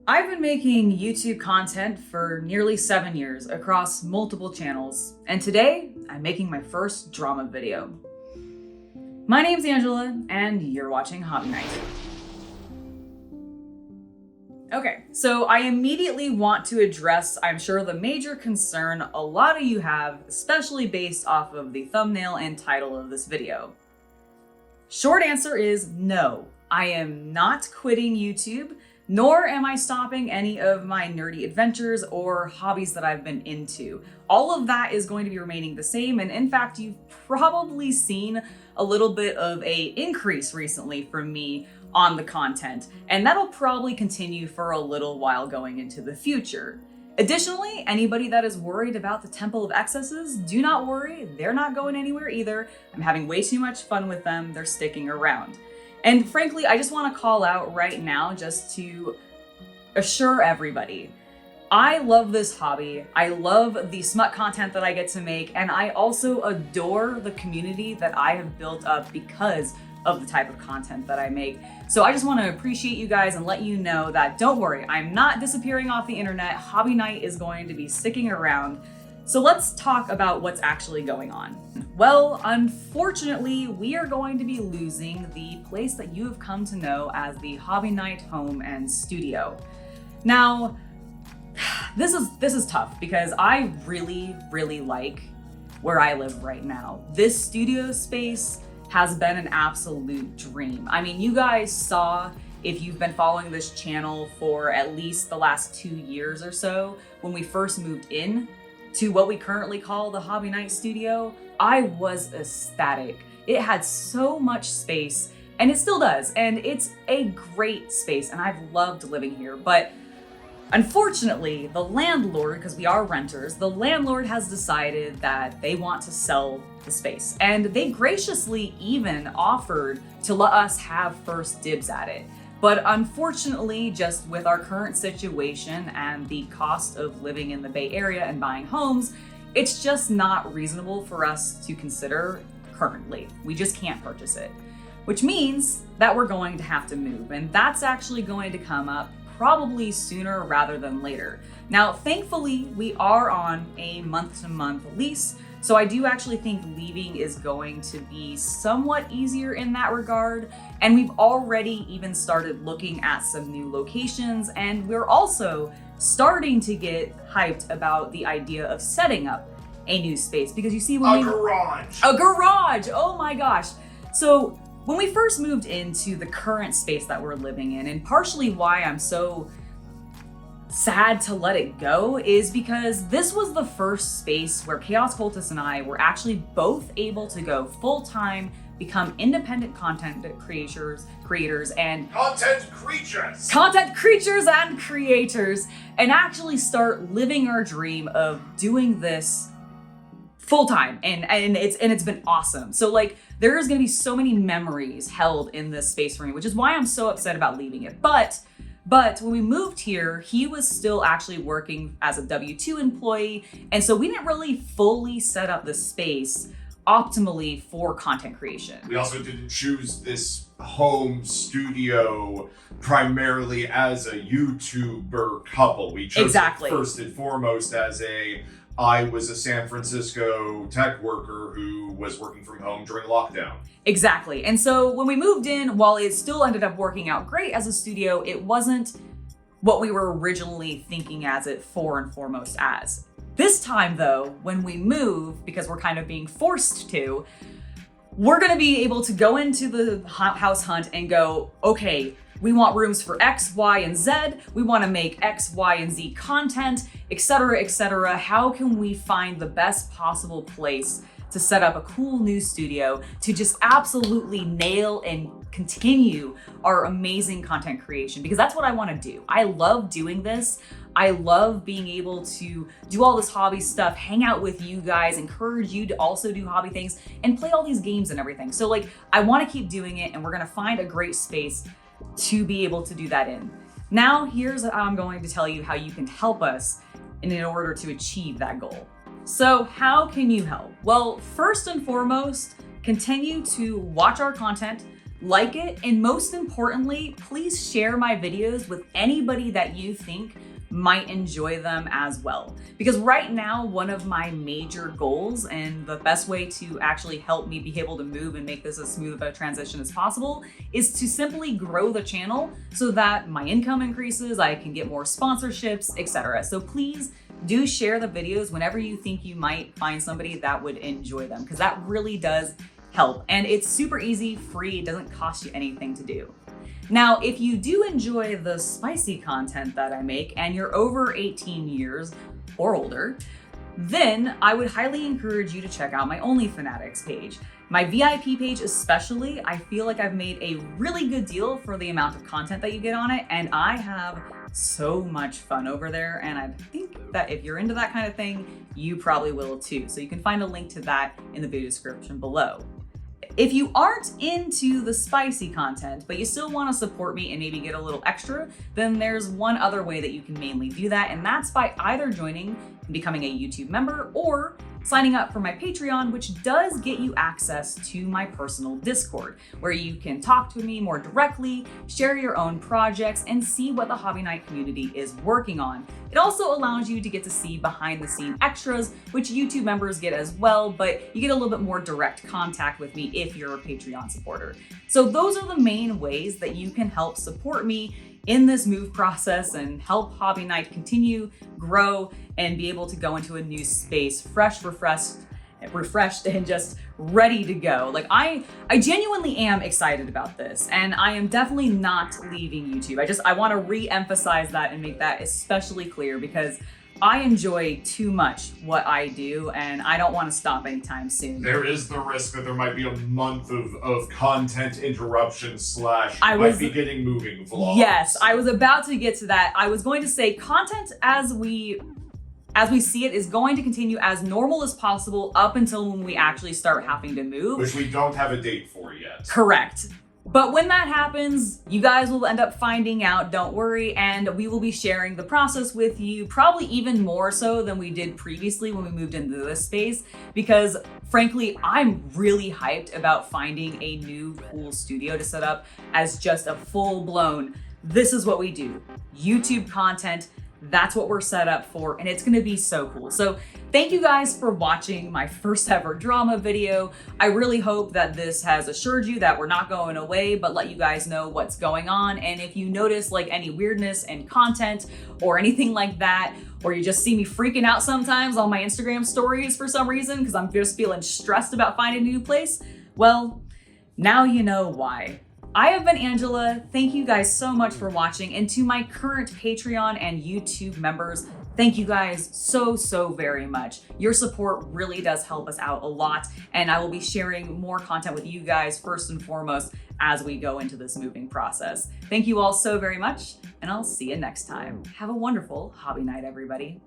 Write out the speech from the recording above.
I've been making YouTube content for nearly 7 years across multiple channels, and today I'm making my first drama video. My name's Angela, and you're watching Hobby Night. Okay, so I immediately want to address, I'm sure, the major concern a lot of you have, especially based off of the thumbnail and title of this video. Short answer is no, I am not quitting YouTube, nor am I stopping any of my nerdy adventures or hobbies that I've been into. All of that is going to be remaining the same, and in fact, you've probably seen a little bit of an increase recently from me on the content, and that'll probably continue for a little while going into the future. Additionally, anybody that is worried about the Temple of Excesses, do not worry, they're not going anywhere either. I'm having way too much fun with them, they're sticking around. And frankly, I just want to call out right now just to assure everybody, I love this hobby, I love the smut content that I get to make, and I also adore the community that I have built up because of the type of content that I make. So I just want to appreciate you guys and let you know that don't worry, I'm not disappearing off the internet. Hobby Night is going to be sticking around. So let's talk about what's actually going on. Well, unfortunately, we are going to be losing the place that you have come to know as the Hobby Night home and studio. Now, this is tough because I really like where I live right now. This studio space has been an absolute dream. I mean, you guys saw, if you've been following this channel for at least the last 2 years or so, when we first moved in to what we currently call the Hobby Night studio, I was ecstatic. It had so much space, and it still does, and it's a great space, and I've loved living here. But unfortunately, the landlord, because we are renters, the landlord has decided that they want to sell the space, and they graciously even offered to let us have first dibs at it. But unfortunately, just with our current situation and the cost of living in the Bay Area and buying homes, it's just not reasonable for us to consider currently. We just can't purchase it, which means that we're going to have to move. And that's actually going to come up probably sooner rather than later. Now, thankfully, we are on a month-to-month lease, so I do actually think leaving is going to be somewhat easier in that regard. And we've already even started looking at some new locations, and we're also starting to get hyped about the idea of setting up a new space, because you see, when a garage, oh my gosh. So when we first moved into the current space that we're living in, and partially why I'm so sad to let it go is because this was the first space where Chaos Cultist and I were actually both able to go full-time, become independent content creators and content creatures and creators, and actually start living our dream of doing this full-time, and it's been awesome. So like, there's gonna be so many memories held in this space for me, which is why I'm so upset about leaving it. But when we moved here, he was still actually working as a W-2 employee, and so we didn't really fully set up the space optimally for content creation. We also didn't choose this home studio primarily as a YouTuber couple. We chose it first and foremost as I was a San Francisco tech worker who was working from home during lockdown. Exactly. And so when we moved in, while it still ended up working out great as a studio, it wasn't what we were originally thinking as it for and foremost as. This time though, when we move, because we're kind of being forced to, we're gonna be able to go into the house hunt and go, okay, we want rooms for X, Y, and Z. We want to make X, Y, and Z content, etc., etc. How can we find the best possible place to set up a cool new studio to just absolutely nail and continue our amazing content creation? Because that's what I want to do. I love doing this. I love being able to do all this hobby stuff, hang out with you guys, encourage you to also do hobby things, and play all these games and everything. So like, I want to keep doing it, and we're going to find a great space to be able to do that in. Now, here's how I'm going to tell you how you can help us in order to achieve that goal. So how can you help? Well, first and foremost, continue to watch our content, like it, and most importantly, please share my videos with anybody that you think might enjoy them as well. Because right now, one of my major goals and the best way to actually help me be able to move and make this as smooth of a transition as possible is to simply grow the channel so that my income increases, I can get more sponsorships, etc. So please do share the videos whenever you think you might find somebody that would enjoy them, because that really does help. And it's super easy, free, it doesn't cost you anything to do. Now, if you do enjoy the spicy content that I make and you're over 18 years or older, then I would highly encourage you to check out my Only Fanatics page. My VIP page especially, I feel like I've made a really good deal for the amount of content that you get on it, and I have so much fun over there, and I think that if you're into that kind of thing, you probably will too. So you can find a link to that in the video description below. If you aren't into the spicy content, but you still want to support me and maybe get a little extra, then there's one other way that you can mainly do that, and that's by either joining and becoming a YouTube member or signing up for my Patreon, which does get you access to my personal Discord, where you can talk to me more directly, share your own projects, and see what the Hobby Night community is working on. It also allows you to get to see behind the scene extras, which YouTube members get as well, but you get a little bit more direct contact with me if you're a Patreon supporter. So those are the main ways that you can help support me in this move process and help Hobby Night continue, grow, and be able to go into a new space, fresh, refreshed, and just ready to go. Like I genuinely am excited about this, and I am definitely not leaving YouTube. I want to re-emphasize that and make that especially clear, because I enjoy too much what I do, and I don't want to stop anytime soon. There is the risk that there might be a month of content interruption / might be getting moving vlogs. Yes, I was about to get to that. I was going to say content as we see it is going to continue as normal as possible up until when we actually start having to move. Which we don't have a date for yet. Correct. But when that happens, you guys will end up finding out, don't worry, and we will be sharing the process with you, probably even more so than we did previously when we moved into this space, because frankly, I'm really hyped about finding a new cool studio to set up as just a full-blown, this is what we do, YouTube content. That's what we're set up for, and it's gonna be so cool. So thank you guys for watching my first ever drama video. I really hope that this has assured you that we're not going away, but let you guys know what's going on. And if you notice like any weirdness in content or anything like that, or you just see me freaking out sometimes on my Instagram stories for some reason, because I'm just feeling stressed about finding a new place, well, now you know why. I have been Angela. Thank you guys so much for watching. And to my current Patreon and YouTube members, thank you guys so very much. Your support really does help us out a lot. And I will be sharing more content with you guys first and foremost as we go into this moving process. Thank you all so very much, and I'll see you next time. Have a wonderful Hobby Night, everybody.